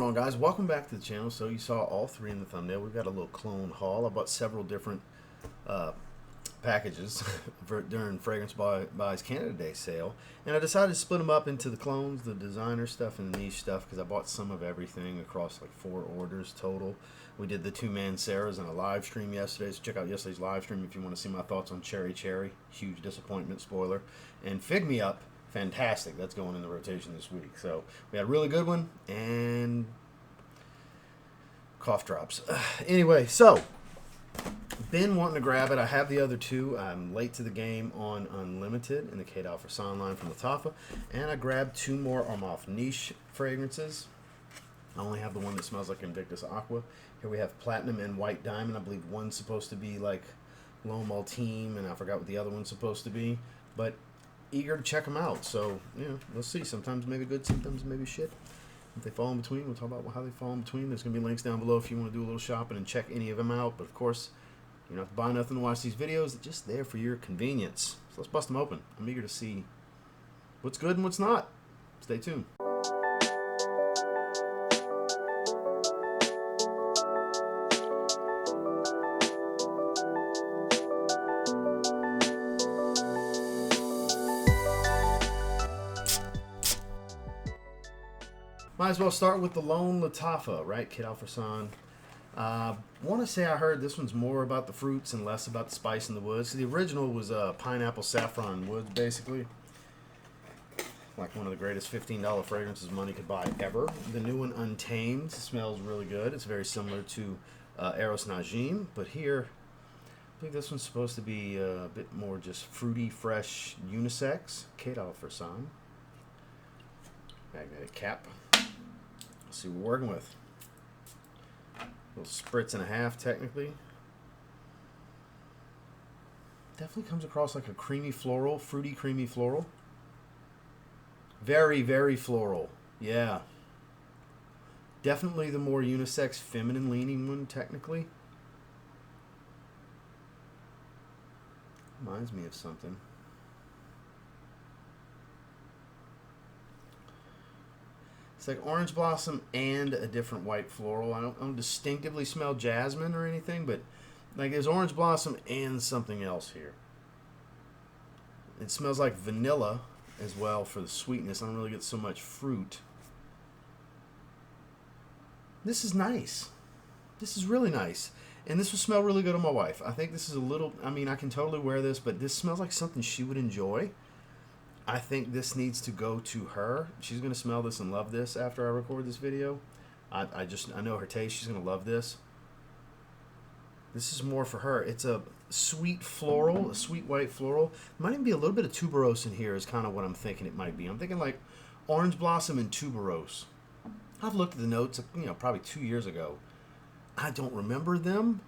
What's going on, guys? Welcome back to the channel. So you saw all three in the thumbnail. We've got a little clone haul. I bought several different packages during Fragrance Buys Canada Day sale, and I decided to split them up into the clones, the designer stuff, and the niche stuff, because I bought some of everything across like 4 orders total. We did the 2-man Sarahs in a live stream yesterday, so check out yesterday's live stream if you want to see my thoughts on Cherry Cherry. Huge disappointment, spoiler. And Fig Me Up, fantastic. That's going in the rotation this week. So we had a really good one, and cough drops. Anyway, so been wanting to grab it. I have the other two. I'm late to the game on Unlimited in the Qaed Fursan line from Lattafa, and I grabbed 2 more Armaf niche fragrances. I only have the one that smells like Invictus Aqua. Here we have Platinum and White Diamond. I believe one's supposed to be like Lone Maltine, and I forgot what the other one's supposed to be, but eager to check them out. So, you know, we'll see. Sometimes maybe good, sometimes maybe shit. If they fall in between, we'll talk about how they fall in between. There's going to be links down below if you want to do a little shopping and check any of them out. But, of course, you don't have to buy nothing to watch these videos. They're just there for your convenience. So let's bust them open. I'm eager to see what's good and what's not. Stay tuned. Might as well start with the lone Lattafa, right? Qaed Fursan. Want to say I heard this one's more about the fruits and less about the spice in the woods. So the original was pineapple saffron woods, basically. Like one of the greatest $15 fragrances money could buy ever. The new one, Untamed, smells really good. It's very similar to Eros Najim, but here, I think this one's supposed to be a bit more just fruity, fresh, unisex. Qaed Fursan. Magnetic cap. Let's see what we're working with. A little spritz and a half, technically. Definitely comes across like a creamy floral, fruity creamy floral. Very, very floral. Yeah. Definitely the more unisex, feminine leaning one, technically. Reminds me of something. It's like orange blossom and a different white floral. I don't distinctively smell jasmine or anything, but like there's orange blossom and something else here. It smells like vanilla as well for the sweetness. I don't really get so much fruit. This is nice. This is really nice. And this will smell really good on my wife. I think this is a little, I mean, I can totally wear this, but this smells like something she would enjoy. I think this needs to go to her. She's going to smell this and love this after I record this video. I know her taste. She's going to love this. This is more for her. It's a sweet floral, a sweet white floral. Might even be a little bit of tuberose in here is kind of what I'm thinking it might be. I'm thinking like orange blossom and tuberose. I've looked at the notes, you know, probably 2 years ago. I don't remember them.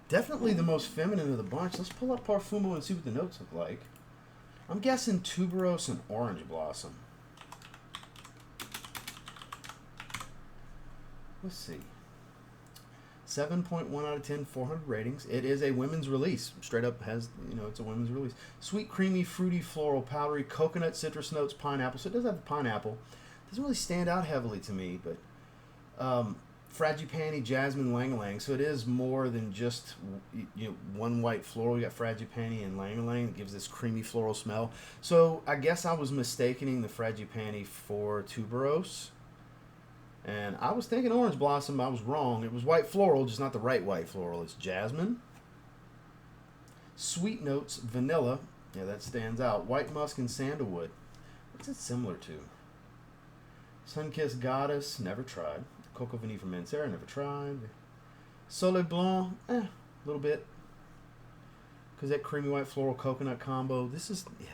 Definitely the most feminine of the bunch. Let's pull up Parfumo and see what the notes look like. I'm guessing tuberose and orange blossom. Let's see. 7.1 out of 10, 400 ratings. It is a women's release. Straight up has, you know, it's a women's release. Sweet, creamy, fruity, floral, powdery, coconut, citrus notes, pineapple. So it does have the pineapple. Doesn't really stand out heavily to me, but Frangipani, jasmine, lang-a-lang. So it is more than just, you know, one white floral. You got Frangipani and lang-a-lang that gives this creamy floral smell. So I guess I was mistaking the Frangipani for tuberose. And I was thinking orange blossom. I was wrong. It was white floral, just not the right white floral. It's jasmine. Sweet notes, vanilla. Yeah, that stands out. White musk and sandalwood. What's it similar to? Sunkissed Goddess, never tried. Coco Vanille from Mancera, never tried. Soleil Blanc, a little bit. Because that creamy white floral coconut combo. This is, yeah,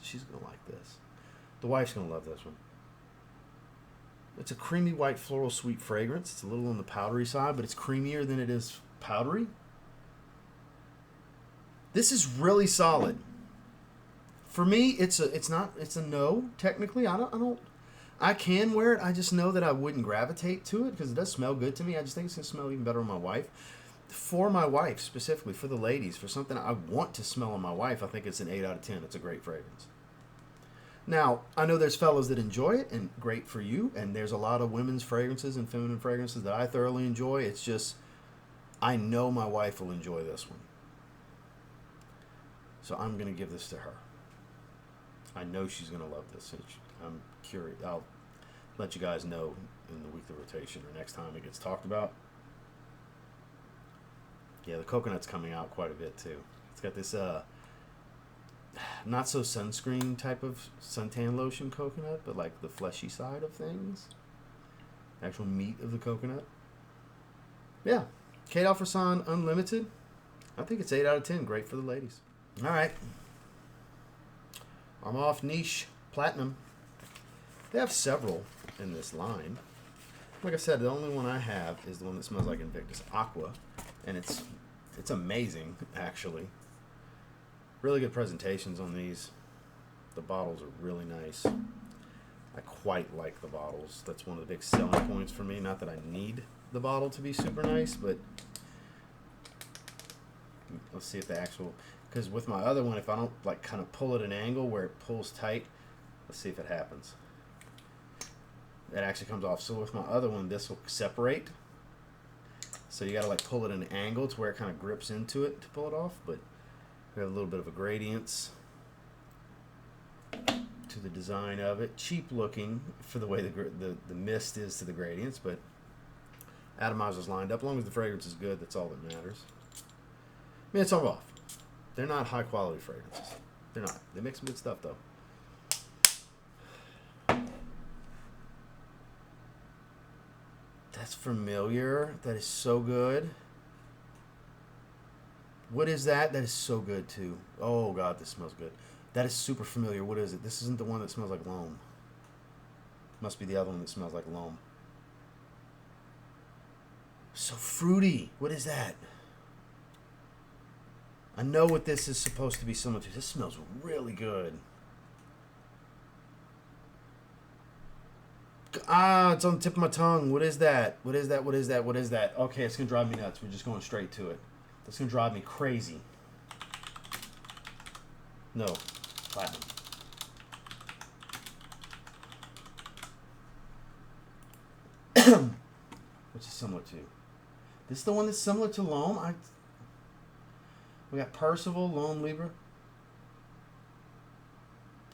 she's going to like this. The wife's going to love this one. It's a creamy white floral sweet fragrance. It's a little on the powdery side, but it's creamier than it is powdery. This is really solid. For me, it's a no, technically. I can wear it. I just know that I wouldn't gravitate to it because it does smell good to me. I just think it's going to smell even better on my wife. For my wife, specifically, for the ladies, for something I want to smell on my wife, I think it's an 8 out of 10. It's a great fragrance. Now, I know there's fellas that enjoy it, and great for you. And there's a lot of women's fragrances and feminine fragrances that I thoroughly enjoy. It's just, I know my wife will enjoy this one. So I'm going to give this to her. I know she's going to love this. I'm curious. I'll let you guys know in the weekly rotation or next time it gets talked about. Yeah, the coconut's coming out quite a bit too. It's got this not so sunscreen type of suntan lotion coconut, but like the fleshy side of things. Actual meat of the coconut. Yeah. Qaed Fursan Unlimited. I think it's 8 out of 10. Great for the ladies. All right. Armaf Niche Platinum. They have several in this line. Like I said, the only one I have is the one that smells like Invictus Aqua. And it's amazing, actually. Really good presentations on these. The bottles are really nice. I quite like the bottles. That's one of the big selling points for me. Not that I need the bottle to be super nice, but let's see if the actual, because with my other one, if I don't like kind of pull at an angle where it pulls tight, let's see if it happens. It actually comes off. So with my other one, this will separate. So you gotta like pull it at an angle to where it kind of grips into it to pull it off, but we have a little bit of a gradients to the design of it. Cheap looking for the way the mist is to the gradients, but atomizers lined up. As long as the fragrance is good, that's all that matters. I mean, it's all off. They're not high quality fragrances. They're not. They make some good stuff though. That's familiar. That is so good. What is that? That is so good too. Oh God, this smells good. That is super familiar. What is it? This isn't the one that smells like loam. Must be the other one that smells like loam. So fruity. What is that? I know what this is supposed to be similar to. This smells really good. Ah, it's on the tip of my tongue. What is that? What is that? What is that? What is that? Okay, it's going to drive me nuts. We're just going straight to it. That's going to drive me crazy. No. Platinum. Which is similar to? This is the one that's similar to loam? We got Percival, Loam Libra.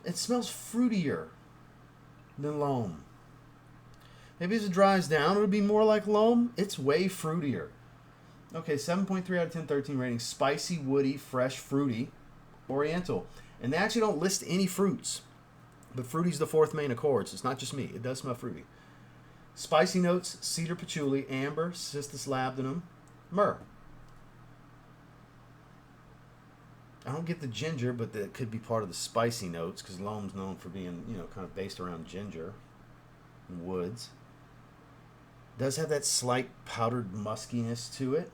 It smells fruitier than loam. Maybe as it dries down, it'll be more like loam. It's way fruitier. Okay, 7.3 out of 10, 13 rating. Spicy, woody, fresh, fruity, oriental. And they actually don't list any fruits. But fruity's the fourth main accord, so it's not just me. It does smell fruity. Spicy notes, cedar patchouli, amber, cistus labdanum, myrrh. I don't get the ginger, but that could be part of the spicy notes because loam's known for being, kind of based around ginger and woods. Does have that slight powdered muskiness to it.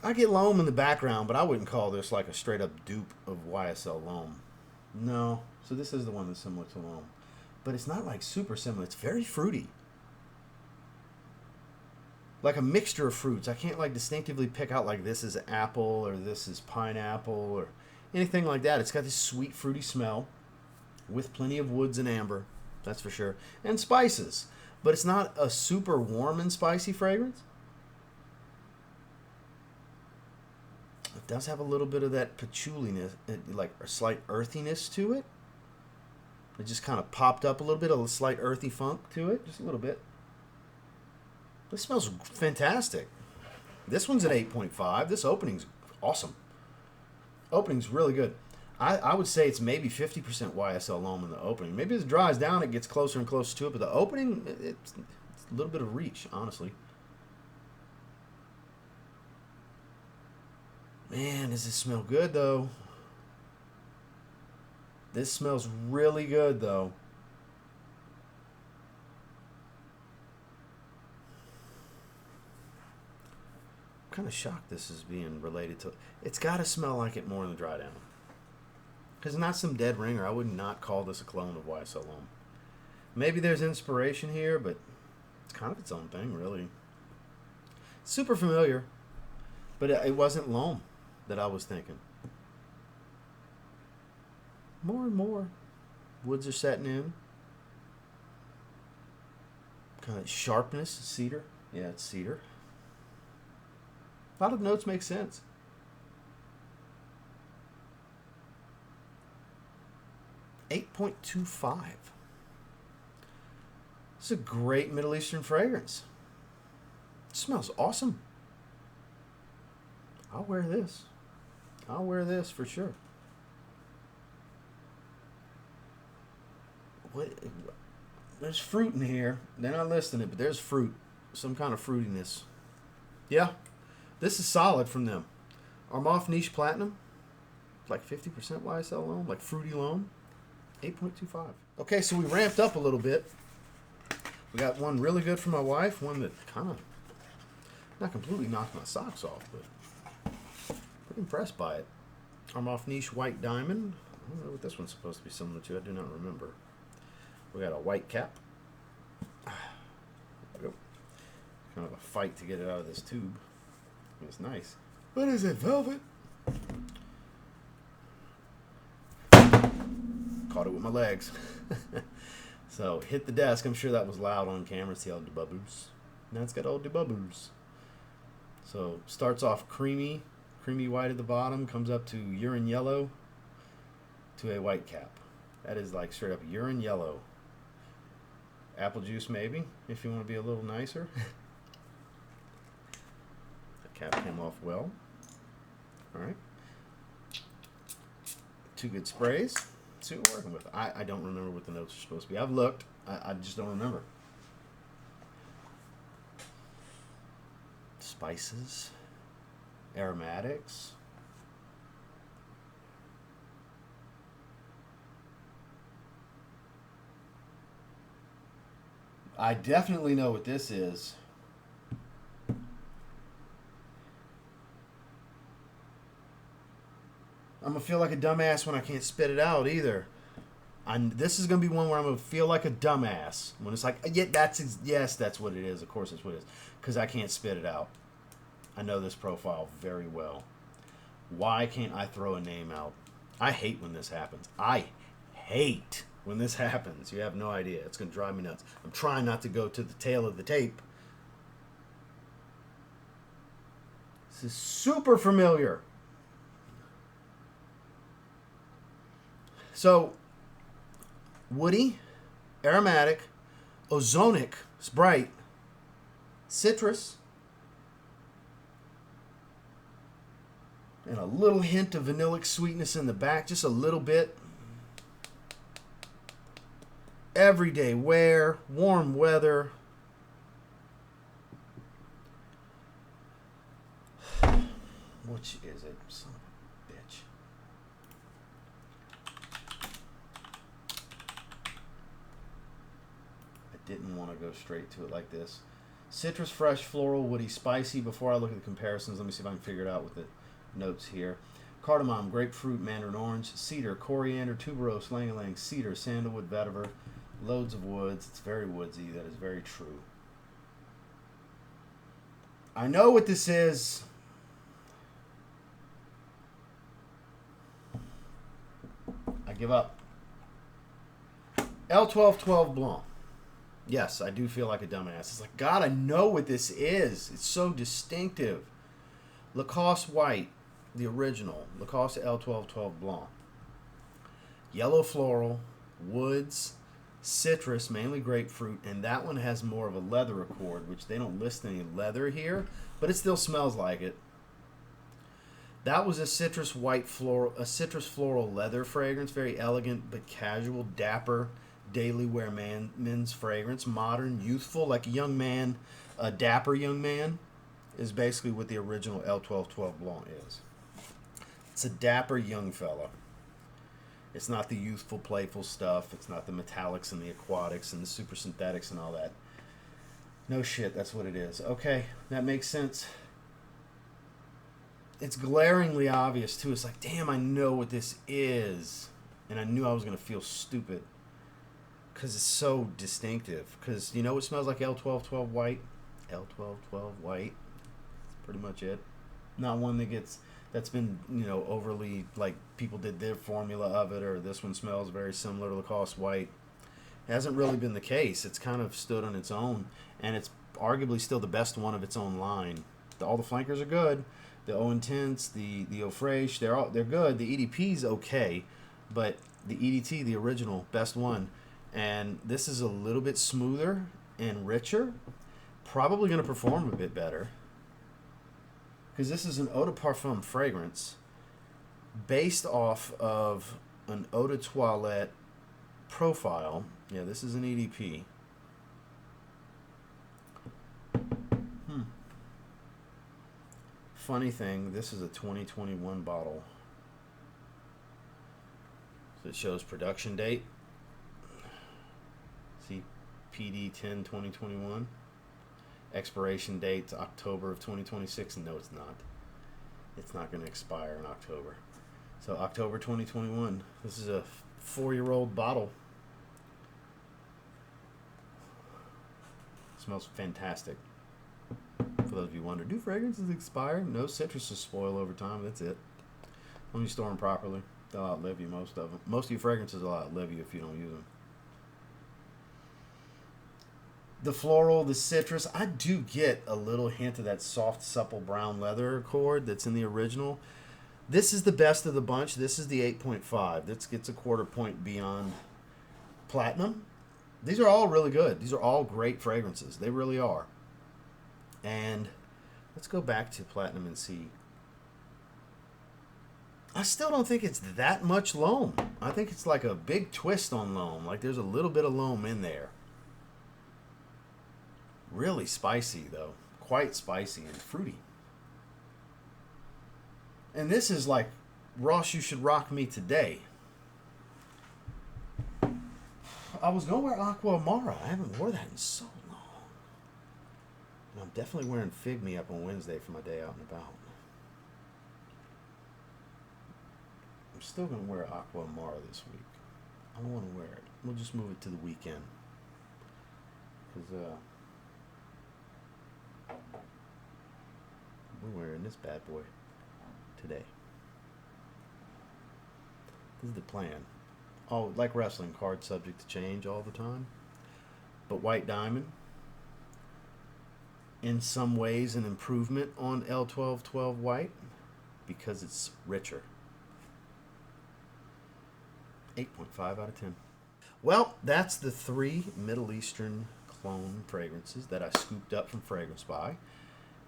I get loam in the background, but I wouldn't call this like a straight up dupe of YSL loam. No. So this is the one that's similar to loam. But it's not like super similar. It's very fruity. Like a mixture of fruits. I can't like distinctively pick out like this is apple or this is pineapple or anything like that. It's got this sweet fruity smell with plenty of woods and amber, that's for sure, and spices. But it's not a super warm and spicy fragrance. It does have a little bit of that patchouliness, like a slight earthiness to it. It just kind of popped up a little bit, a slight earthy funk to it, just a little bit. This smells fantastic. This one's at 8.5. This opening's awesome. Opening's really good. I would say it's maybe 50% YSL loam in the opening. Maybe as it dries down, it gets closer and closer to it, but the opening, it's a little bit of reach, honestly. Man, does this smell good, though? This smells really good, though. I'm kind of shocked this is being related to... It's got to smell like it more in the dry down. Because it's not some dead ringer. I would not call this a clone of YSL loam. Maybe there's inspiration here, but it's kind of its own thing, really. Super familiar, but it wasn't loam that I was thinking. more and more. Woods are setting in. Kind of sharpness, cedar. Yeah, it's cedar. A lot of notes make sense. $8.25. It's a great Middle Eastern fragrance. It smells awesome. I'll wear this. I'll wear this for sure. What? There's fruit in here. They're not listing it, but there's fruit. Some kind of fruitiness. Yeah. This is solid from them. Armaf Niche Platinum. It's like 50% YSL loan. Like fruity loan. 8.25. Okay, so we ramped up a little bit. We got one really good for my wife. One that kind of not completely knocked my socks off, but pretty impressed by it. Armaf Niche White Diamond. I don't know what this one's supposed to be similar to. I do not remember. We got a white cap. There we go. Kind of a fight to get it out of this tube. It's nice. What is it, velvet? Caught it with my legs. So, hit the desk. I'm sure that was loud on camera. See all the bubbles. Now it's got all the bubbles. So, starts off creamy white at the bottom, comes up to urine yellow to a white cap. That is like straight up urine yellow. Apple juice maybe, if you want to be a little nicer. The cap came off well. Alright. 2 good sprays. Let's see what we're working with. I don't remember what the notes are supposed to be. I've looked. I just don't remember. Spices. Aromatics. I definitely know what this is. I'm going to feel like a dumbass when I can't spit it out either. This is going to be one where I'm going to feel like a dumbass. When it's like, yeah, yes, that's what it is. Of course that's what it is. Because I can't spit it out. I know this profile very well. Why can't I throw a name out? I hate when this happens. I hate when this happens. You have no idea. It's going to drive me nuts. I'm trying not to go to the tail of the tape. This is super familiar. So, woody, aromatic, ozonic, it's bright, citrus, and a little hint of vanillic sweetness in the back, just a little bit. Everyday wear, warm weather. Which is it? Son of a bitch. I didn't want to go straight to it like this. Citrus, fresh, floral, woody, spicy. Before I look at the comparisons, let me see if I can figure it out with the notes here. Cardamom, grapefruit, mandarin orange, cedar, coriander, tuberose, lang-a-lang, cedar, sandalwood, vetiver, loads of woods. It's very woodsy. That is very true. I know what this is. I give up. L1212 Blanc. Yes, I do feel like a dumbass. It's like, God, I know what this is. It's so distinctive. Lacoste White, the original. Lacoste L1212 Blanc. Yellow floral, woods, citrus, mainly grapefruit, and that one has more of a leather accord, which they don't list any leather here, but it still smells like it. That was a citrus floral leather fragrance, very elegant but casual, dapper, daily wear men's fragrance, modern, youthful, like a young man, a dapper young man, is basically what the original L1212 Blanc is. It's a dapper young fella. It's not the youthful, playful stuff. It's not the metallics and the aquatics and the super synthetics and all that. No shit, that's what it is. Okay, that makes sense. It's glaringly obvious, too. It's like, damn, I know what this is. And I knew I was going to feel stupid. Because it's so distinctive. Because you know what smells like L1212 white? L1212 white. That's pretty much it. Not one that gets that's been, you know, overly, like, people did their formula of it, or this one smells very similar to Lacoste White. Hasn't really been the case. It's kind of stood on its own, and it's arguably still the best one of its own line. All the flankers are good. The Eau Intense, the Eau Fraiche, they're good. The EDP's okay, but the EDT, the original, best one. And this is a little bit smoother and richer. Probably going to perform a bit better, because this is an eau de parfum fragrance based off of an eau de toilette profile. Yeah, this is an EDP. Funny thing, this is a 2021 bottle. So it shows production date. See, PD 10 2021. Expiration date October of 2026. No, it's not. It's not going to expire in October. So October 2021. This is a 4-year-old bottle. Smells fantastic. For those of you who wonder, do fragrances expire? No, citruses spoil over time. That's it. When you store them properly, they'll outlive you, most of them. Most of your fragrances will outlive you if you don't use them. The floral, the citrus, I do get a little hint of that soft, supple brown leather accord that's in the original. This is the best of the bunch. This is the 8.5. This gets a quarter point beyond Platinum. These are all really good. These are all great fragrances. They really are. And let's go back to Platinum and see. I still don't think it's that much loam. I think it's like a big twist on loam. Like there's a little bit of loam in there. Really spicy, though. Quite spicy and fruity. And this is like, Ross, you should rock me today. I was going to wear Aqua Amara. I haven't worn that in so long. And I'm definitely wearing Fig Me Up on Wednesday for my day out and about. I'm still going to wear Aqua Amara this week. I don't want to wear it. We'll just move it to the weekend. Because, we're wearing this bad boy today. This is the plan. Oh, like wrestling, cards subject to change all the time. But White Diamond, in some ways, an improvement on L1212 White because it's richer. 8.5 out of 10. Well, that's the 3 Middle Eastern clone fragrances that I scooped up from Fragrance Buy.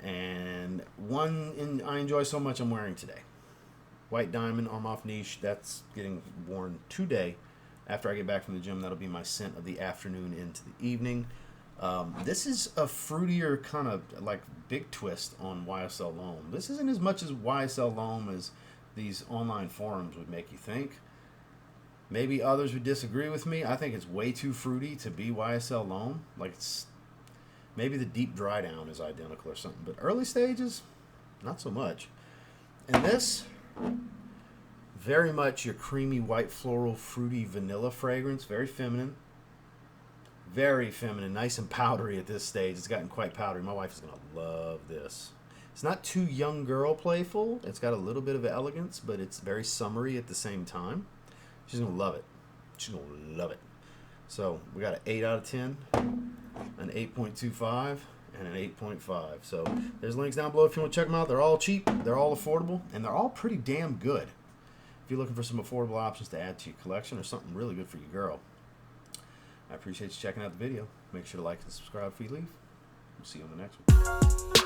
And one I enjoy so much I'm wearing today. White Diamond Armaf Niche, that's getting worn today. After I get back from the gym, that'll be my scent of the afternoon into the evening. This is a fruitier kind of like big twist on YSL Loam. This isn't as much as YSL Loam as these online forums would make you think. Maybe others would disagree with me. I think it's way too fruity to be YSL Loam. Like it's maybe the deep dry down is identical or something, but early stages, not so much. And this, very much your creamy white floral fruity vanilla fragrance, very feminine. Very feminine, nice and powdery at this stage. It's gotten quite powdery. My wife is going to love this. It's not too young girl playful. It's got a little bit of elegance, but it's very summery at the same time. She's going to love it. She's going to love it. So we got an 8 out of 10, an 8.25, and an 8.5. So there's links down below if you want to check them out. They're all cheap, they're all affordable, and they're all pretty damn good. If you're looking for some affordable options to add to your collection or something really good for your girl. I appreciate you checking out the video. Make sure to like and subscribe before you leave. We'll see you on the next one.